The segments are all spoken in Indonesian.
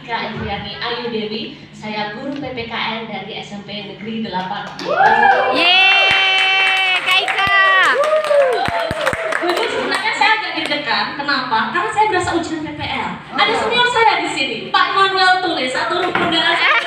Kak Indriani Ayu Dewi, saya guru PPKN dari SMP Negeri 8. Yeay, Kak Ika. Jadi sebenarnya saya agak deg-degan. Kenapa? Karena saya berasa ujian PPL. Ada senior saya di sini, Pak Manuel Tulis, satu rukun dengan saya.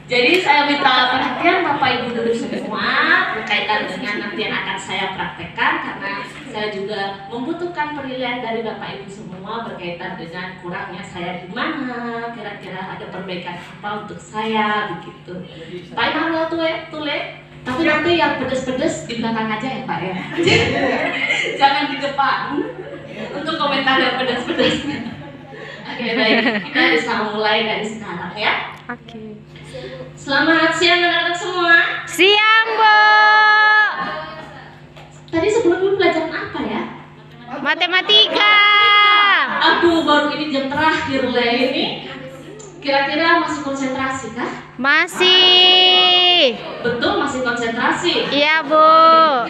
Jadi saya minta perhatian Bapak Ibu guru semua berkaitan dengan nanti yang akan saya praktekkan, karena saya juga membutuhkan penilaian dari Bapak Ibu semua berkaitan dengan kurangnya saya di mana, kira-kira ada perbaikan apa untuk saya begitu. Pak Manuel Tule, tapi nanti yang pedes-pedes di belakang aja ya Pak ya. Jangan di depan untuk komentar yang pedes-pedesnya. Oke, baik, kita bisa mulai dari sekarang ya. Oke. Selamat siang anak-anak semua. Siang, Bu. Tadi sebelum belajar apa ya? Matematika. Aduh, baru ini jam terakhir lah ini. Kira-kira masih konsentrasi kah? Masih. Betul, masih konsentrasi. Iya, Bu.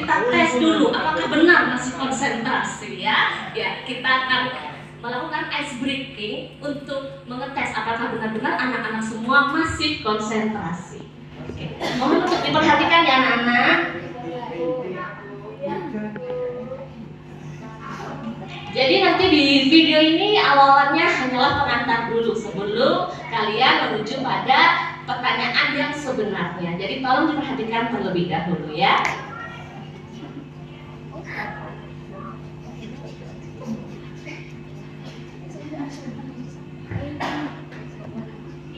Kita tes dulu apakah benar masih konsentrasi ya. Ya, kita akan melakukan ice breaking untuk mengetes apakah benar-benar anak-anak semua masih konsentrasi. Oke. Mohon untuk diperhatikan ya anak-anak. Jadi nanti di video ini awalnya hanyalah pengantar dulu sebelum kalian menuju pada pertanyaan yang sebenarnya. Jadi tolong diperhatikan terlebih dahulu ya.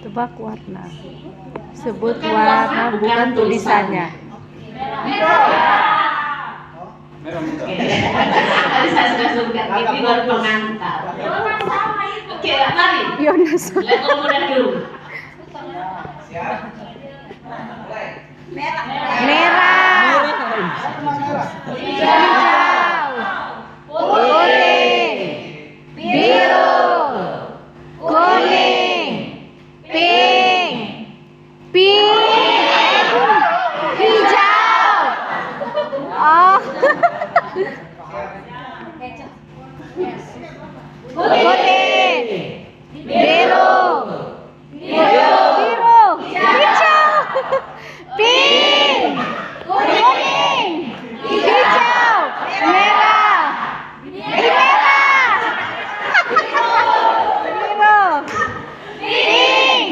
Tebak warna. Sebut warna bukan tulisannya. Tadi saya sudah sebutkan ini baru pengantar. Oke, mari. Yonas. Lihat kemudian dulu. Merah. Hijau. Putih. Biru. Kuning. Pink. Hijau. Oh. Putih. Biru. Hijau. Pink. Kuning. Hijau. Merah. Biru. Pink.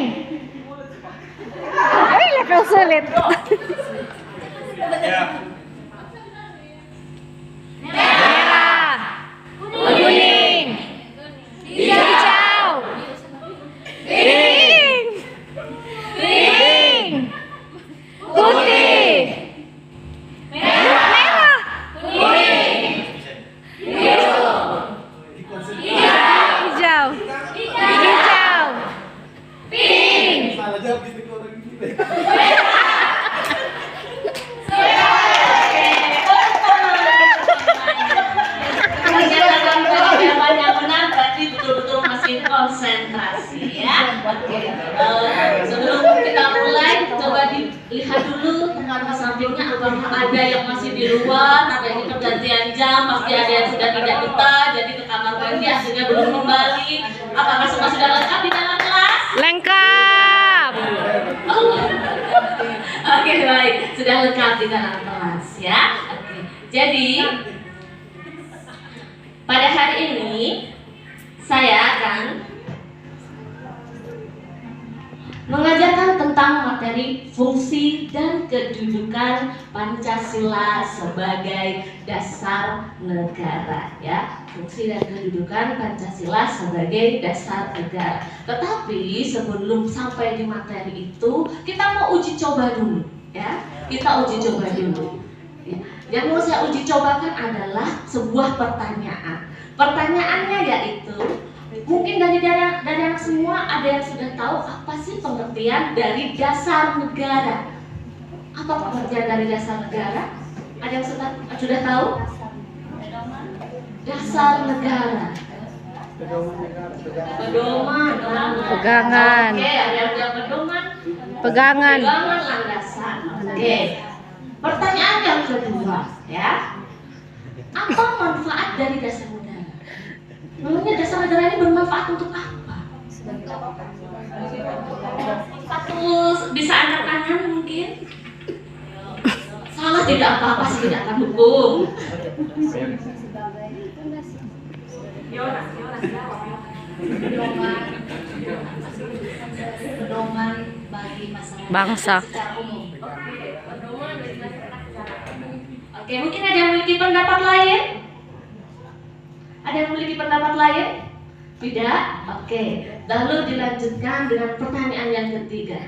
Level sulit. Merah. Kuning. Hijau. Pink. Putih. Merah. Kuning. Biru. Hijau. Pink. Jawabannya benar berarti betul-betul masih konsentrasi ya. Oke. Sebelum kita mulai, coba dilihat dulu tengah sampingnya apakah ada yang masih di luar, ada yang pergantian jam, pasti ada yang sudah tidak betah, jadi ke kamar mandi akhirnya belum kembali. Apakah semua sudah lengkap di dalam kelas? Lengkap. Oh. Oke, baik, sudah lengkap di dalam kelas ya. Oke. Jadi pada hari ini saya akan mengajarkan tentang materi fungsi dan kedudukan Pancasila sebagai dasar negara ya. Fungsi dan kedudukan Pancasila sebagai dasar negara. Tetapi sebelum sampai di materi itu, kita mau uji coba dulu ya. Kita uji coba dulu. Yang mau saya uji cobakan adalah sebuah pertanyaan. Pertanyaannya yaitu, mungkin dari anak semua ada yang sudah tahu apa sih pengertian dari dasar negara? Apa pengertian dari dasar negara? Ada yang sudah tahu? Dasar negara. Pedoman. Pegangan. Oke, ada yang pedoman. Pegangan. Pegangan landasan. Oke. Pertanyaan yang kedua, ya. Apa manfaat dari dasar negara? Memangnya dasar bermanfaat untuk apa? Terus bisa angkat tangan mungkin? Salah tidak apa-apa sih, tidak akan hukum. Pedoman bagi masyarakat Bangsa. secara umum. Pedoman bagi masyarakat secara umum. Oke, mungkin ada yang memiliki pendapat lain? Ada yang memiliki pendapat lain? Tidak? Oke. Lalu dilanjutkan dengan pertanyaan yang ketiga.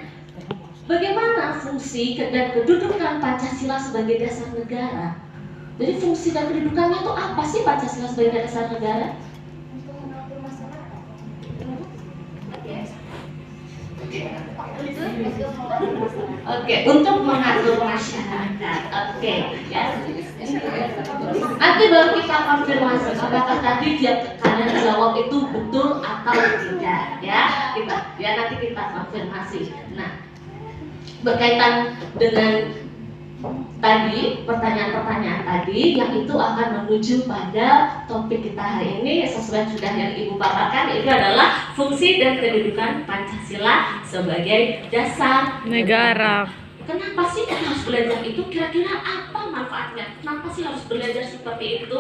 Bagaimana fungsi dan kedudukan Pancasila sebagai dasar negara? Jadi fungsi dan kedudukannya itu apa sih Pancasila sebagai dasar negara? Oke, untuk mengatur masyarakat. Oke, ya. Nanti baru kita konfirmasi apakah tadi kalian jawab itu betul atau tidak, ya. Nanti kita konfirmasi. Nah, berkaitan dengan tadi pertanyaan-pertanyaan tadi yang itu akan menuju pada topik kita hari ini sesuai sudah yang Ibu paparkan, itu adalah fungsi dan kedudukan Pancasila sebagai dasar Negara. Kenapa sih kita harus belajar itu? Kira-kira apa manfaatnya? Kenapa sih harus belajar seperti itu?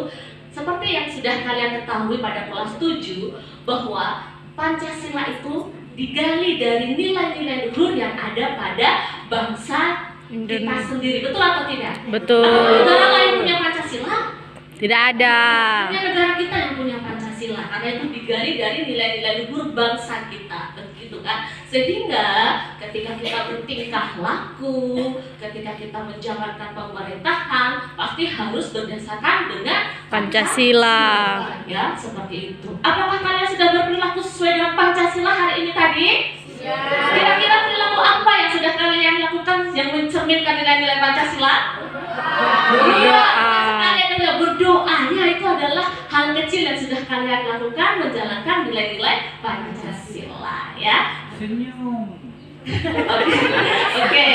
Seperti yang sudah kalian ketahui pada kelas 7 bahwa Pancasila itu digali dari nilai-nilai luhur yang ada pada bangsa kita sendiri, betul atau tidak? Betul. Apakah negara lain punya Pancasila? Tidak ada. Hanya negara kita yang punya Pancasila, karena itu digali dari nilai-nilai luhur bangsa kita, begitu kan? Sehingga ketika kita bertingkah laku, ketika kita menjalankan pemerintahan, pasti harus berdasarkan dengan Pancasila. Ya, seperti itu. Apakah kalian sudah berperilaku sesuai dengan Pancasila hari ini tadi? Kira-kira perilaku apa yang sudah kalian lakukan yang mencerminkan nilai-nilai Pancasila? Kalian juga berdoa, ya itu adalah hal kecil yang sudah kalian lakukan menjalankan nilai-nilai Pancasila, ya. Senyum. Oke.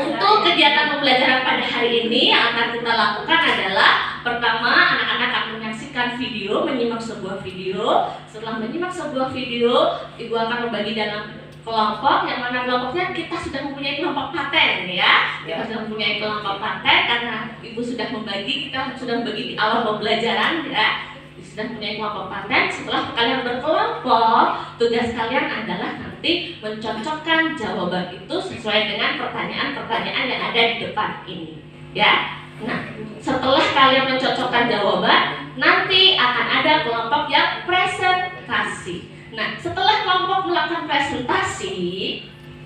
Untuk kegiatan pembelajaran pada hari ini yang akan kita lakukan adalah pertama, anak-anak akan menyaksikan video, menyimak sebuah video. Setelah menyimak sebuah video, Ibu akan membagi dalam kelompok, yang mana kelompoknya kita sudah mempunyai kelompok paten, ya. Kita sudah mempunyai kelompok paten karena Ibu sudah membagi, kita sudah membagi di awal pembelajaran, ya. Sudah mempunyai kelompok paten. Setelah kalian berkelompok, tugas kalian adalah nanti mencocokkan jawaban itu sesuai dengan pertanyaan-pertanyaan yang ada di depan ini, ya. Nah, setelah kalian mencocokkan jawaban, nanti akan ada kelompok yang presentasi. Nah, setelah kelompok melakukan presentasi,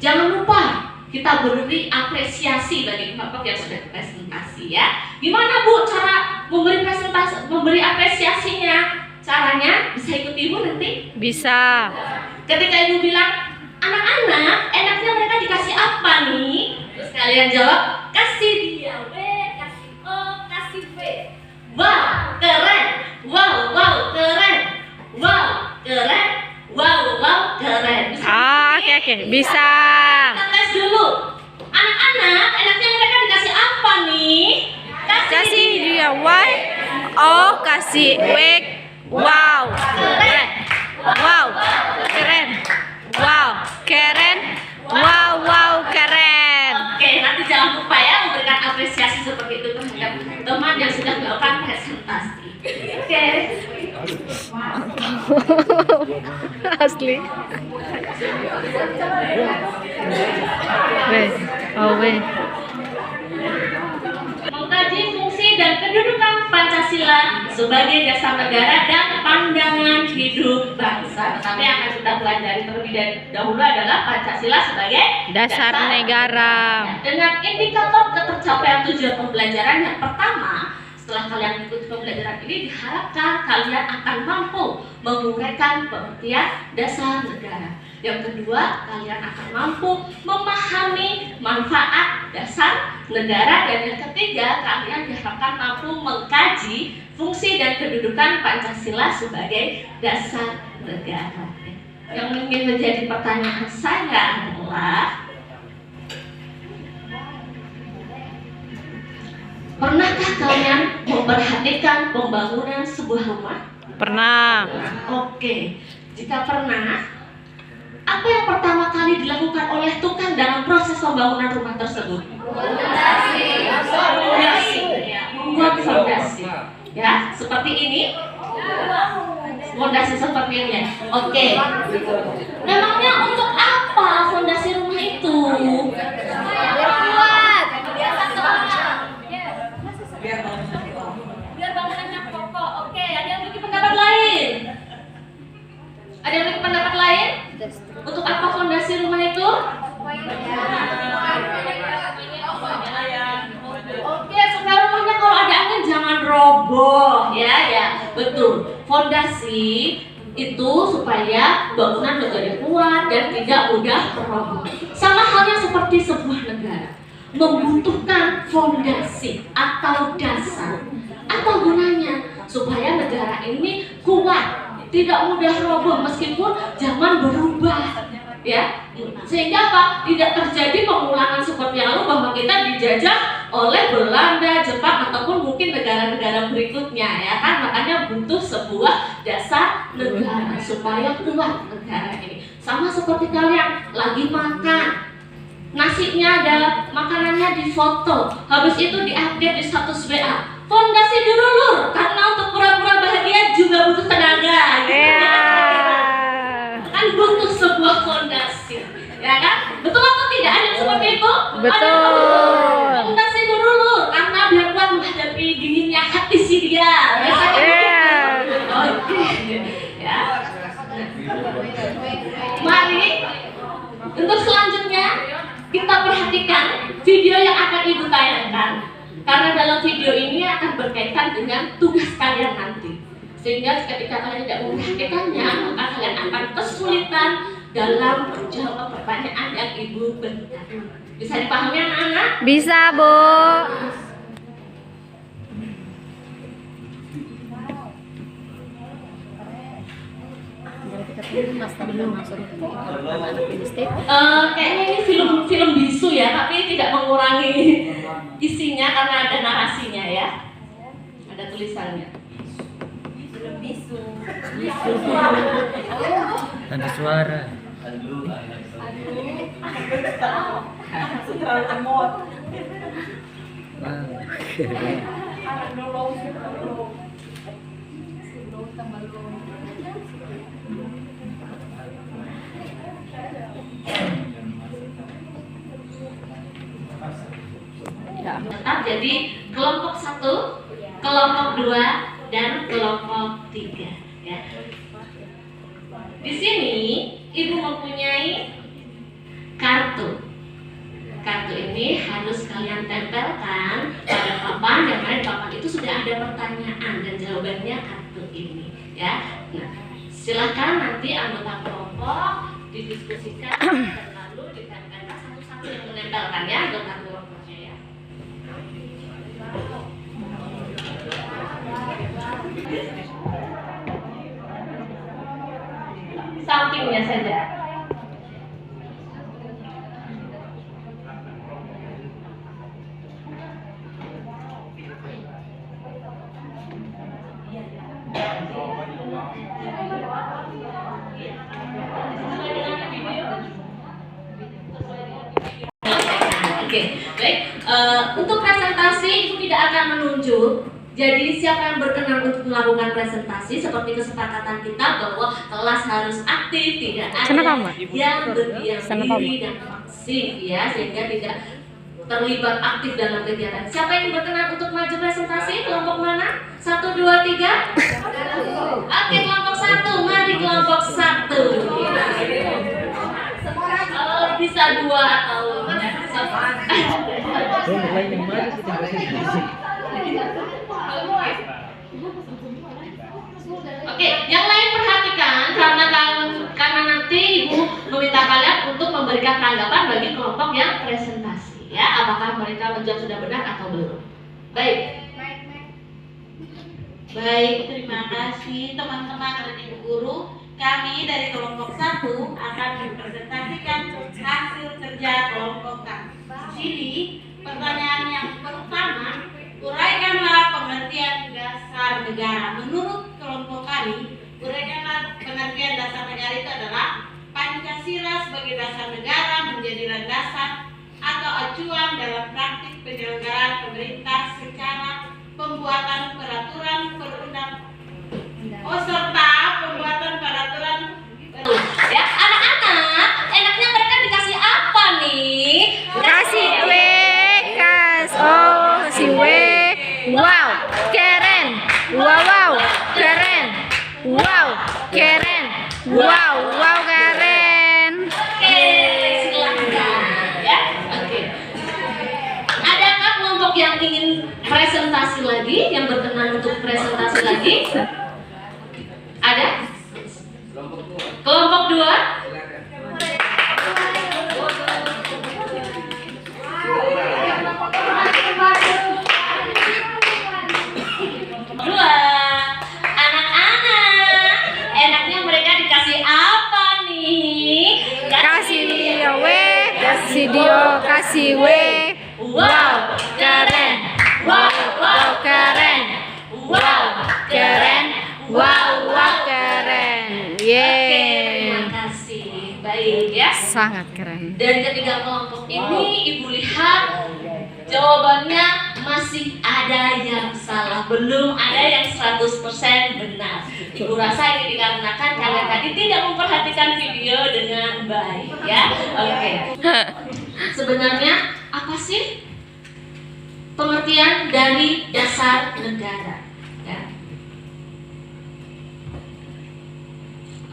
jangan lupa kita beri apresiasi bagi kelompok yang sudah presentasi, ya. Gimana Bu cara memberi apresiasinya? Caranya bisa ikut Ibu nanti? Bisa. Ketika Ibu bilang, anak-anak, enaknya mereka dikasih apa nih? Terus kalian jawab, kasih dia B, kasih O, kasih B. Wow, keren. Wow, wow, keren. Wow, keren. Wow, wow, keren. Oke. Bisa. Kita tes dulu. Anak-anak, enaknya mereka dikasih apa nih? Kasih dia Y. O kasih W. Wow. Keren. Wow. Keren. Wow. Keren. Wow, wow, keren. Oke, nanti jangan lupa ya memberikan apresiasi seperti itu terhadap teman yang sudah melakukan presentasi. Oke. Asli. Weh. Mengkaji fungsi dan kedudukan Pancasila sebagai dasar negara dan pandangan hidup bangsa. Tetapi yang akan kita pelajari terlebih dahulu adalah Pancasila sebagai Dasar negara. Dengan indikator ketercapaian tujuan pembelajaran yang pertama, setelah kalian mengikuti pembelajaran ini, diharapkan kalian akan mampu menguraikan pengertian dasar negara. Yang kedua, kalian akan mampu memahami manfaat dasar negara. Dan yang ketiga, kalian diharapkan mampu mengkaji fungsi dan kedudukan Pancasila sebagai dasar negara. Yang ingin menjadi pertanyaan saya adalah, Pernahkah kalian memperhatikan pembangunan sebuah rumah? Pernah. Oke, jika pernah, apa yang pertama kali dilakukan oleh tukang dalam proses pembangunan rumah tersebut? Fondasi. Membuat fondasi. Ya, seperti ini. Fondasi seperti ini ya. Oke. Memangnya untuk apa fondasi rumah itu? Biar bangunannya kokoh. Oke, ada yang memiliki pendapat lain? Ada yang memiliki pendapat lain? Untuk apa fondasi rumah itu? Oke, supaya rumahnya kalau ada angin jangan roboh, ya, betul. Fondasi itu supaya bangunan menjadi kuat dan tidak mudah roboh. Sama halnya seperti sebuah negara membutuhkan fondasi atau dasar. Apa gunanya? Supaya negara ini kuat, tidak mudah roboh meskipun zaman berubah, ya. Sehingga apa? Tidak terjadi pengulangan seperti yang lalu bahwa kita dijajah oleh Belanda, Jepang ataupun mungkin negara-negara berikutnya, ya kan? Makanya butuh sebuah dasar negara supaya kuat negara ini. Sama seperti kalian lagi makan, nasinya ada, makanannya difoto, habis itu diupdate di status WA. Fondasi dulu lur, karena untuk pura-pura bahagia juga butuh tenaga. Kan butuh sebuah fondasi, ya kan? Betul atau tidak? Ada yang seperti itu? Betul. Fondasi dulu lur, karena biar kuat menghadapi dinginnya hati si dia. Oke, ya. Mari untuk selanjutnya kita perhatikan video yang akan ibu tayangkan, karena dalam video ini akan berkaitan dengan tugas kalian nanti, sehingga ketika kalian tidak memperhatikannya maka kalian akan kesulitan dalam menjawab pertanyaan yang ibu berikan. Bisa dipahami anak-anak? Bisa, Bu. Kayaknya ini film bisu ya, tapi tidak mengurangi isinya karena ada narasinya ya, ada tulisannya. Film bisu. Ada suara. Ya. Jadi kelompok 1, kelompok 2, dan kelompok 3 ya. Di sini ibu mempunyai kartu. Kartu ini harus kalian tempelkan pada papan, yang mana di papan itu sudah ada pertanyaan dan jawabannya kartu ini ya. Nah, silahkan nanti anggota kelompok didiskusikan dan lalu ditempelkan satu-satu yang menempelkan ya anggota kelompoknya ya. Sampingnya saja. Oke, baik. Untuk presentasi ibu tidak akan menunjuk. Jadi siapa yang berkenan untuk melakukan presentasi, seperti kesepakatan kita bahwa kelas harus aktif, tidak ada yang berdiam diri dan pasif ya, sehingga tidak terlibat aktif dalam kegiatan. Siapa yang berkenan untuk maju presentasi? Kelompok mana? 1, 2, 3. Oke, kelompok 1. Mari kelompok 1. Bisa 2 atau Oke, yang lain perhatikan karena nanti ibu meminta kalian untuk memberikan tanggapan bagi kelompok yang presentasi ya, apakah mereka menjawab sudah benar atau belum. Baik, terima kasih teman-teman dan ibu guru. Kami dari kelompok 1 akan mempresentasikan hasil kerja kelompok kami. Di sini pertanyaan yang pertama Uraikanlah pengertian dasar negara. Menurut kelompok kami, uraikanlah pengertian dasar negara itu adalah Pancasila sebagai dasar negara menjadi landasan atau acuan dalam praktik penyelenggaraan pemerintah secara pembuatan peraturan perundang-undangan serta pembuatan peraturan Ya, anak-anak, enaknya mereka dikasih apa nih? Kasih W, kasih W. Wow, keren. Wow, keren. Wow, keren. Wow, keren. Oke, silakan ya. Oke. Adakah kelompok yang ingin presentasi lagi, yang berkenan untuk presentasi lagi? Ada? Kelompok 2? Anak-anak, enaknya mereka dikasih apa nih? Kasih W, kasih Dio, kasih W. Wow, keren. Wow, keren. Wow, keren. Wow, keren. Oke, Yeay. terima kasih. Baik ya. Sangat keren. Dan ketiga kelompok ini Ibu lihat jawabannya masih ada yang salah, belum ada yang 100% benar. Ibu rasa ini dikarenakan kalian tadi tidak memperhatikan video dengan baik ya. Oke. Sebenarnya apa sih pengertian dari dasar negara? Ya.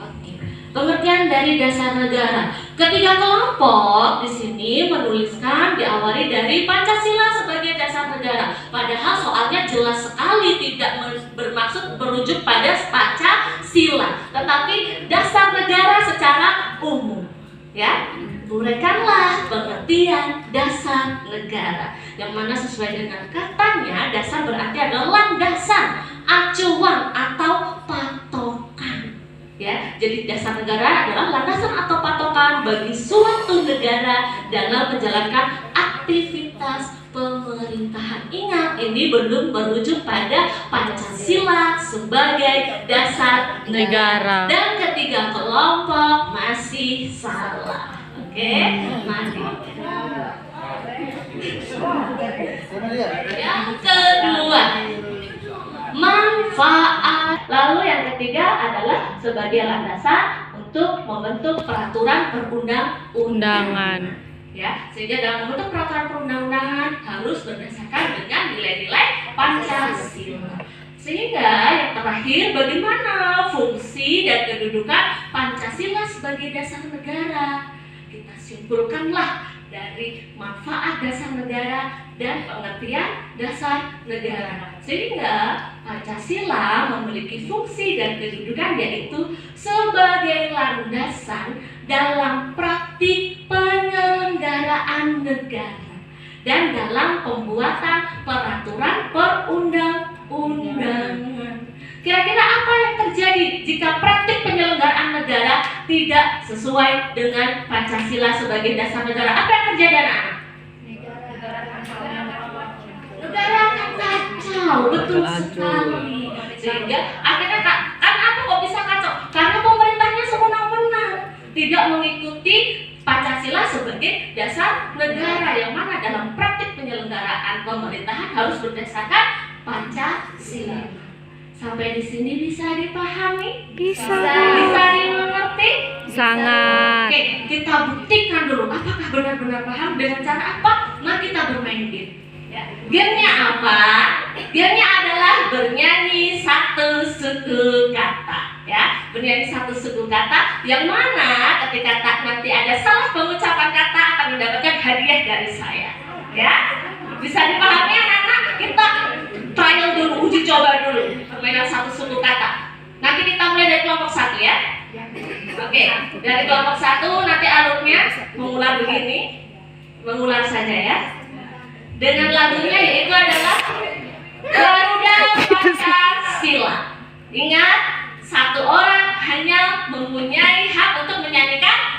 Oke. Pengertian dari dasar negara. Ketiga kelompok di sini menuliskan diawali dari Pancasila sebagai dasar negara. Padahal soalnya jelas sekali tidak bermaksud merujuk pada Pancasila, tetapi dasar negara secara umum. Ya, uraikanlah pengertian dasar negara, yang mana sesuai dengan katanya dasar berarti adalah landasan, acuan atau patokan. Ya, jadi dasar negara adalah landasan atau patokan bagi suatu negara dalam menjalankan aktivitas pemerintahan. Ingat, ini belum merujuk pada Pancasila sebagai dasar negara. Dan ketiga kelompok masih salah. Oke, mari. Yang kedua, manfaat. Lalu yang ketiga adalah sebagai landasan untuk membentuk peraturan perundang-undangan. Ya, sehingga dalam membentuk peraturan perundang-undangan harus berdasarkan dengan nilai-nilai Pancasila. Sehingga yang terakhir, bagaimana fungsi dan kedudukan Pancasila sebagai dasar negara? Kita simpulkanlah dari manfaat dasar negara dan pengertian dasar negara. Sehingga Pancasila memiliki fungsi dan kedudukan yaitu sebagai landasan dalam praktik penyelenggaraan negara dan dalam pembuatan peraturan perundang-undangan. Kira-kira apa yang terjadi jika praktik penyelenggaraan negara tidak sesuai dengan Pancasila sebagai dasar negara? Apa yang terjadi, anak-anak? Negara akan kacau, betul sekali. Sehingga akhirnya kan apa kok bisa kacau? Karena pemerintahnya sewenang-wenang, tidak mengikuti Pancasila sebagai dasar negara, yang mana dalam praktik penyelenggaraan pemerintahan harus berdasarkan Pancasila. Sampai di sini bisa dipahami? Bisa dimengerti? Sangat. Oke, kita buktikan dulu apakah benar-benar paham dengan cara apa? Mari kita bermain game. Ya. Gamenya apa? Gamenya adalah bernyanyi satu suku kata. Ya, bernyanyi satu suku kata, yang mana ketika nanti ada salah pengucapan kata akan mendapatkan hadiah dari saya. Ya, bisa dipahami anak-anak? Kita trial dulu, uji coba dulu permainan satu suku kata. Nanti kita mulai dari kelompok 1 ya. Oke, dari kelompok 1 nanti alurnya mengular begini, mengular saja ya. Dengan lagunya yaitu adalah Garuda Pancasila. Ingat, satu orang hanya mempunyai hak untuk menyanyikan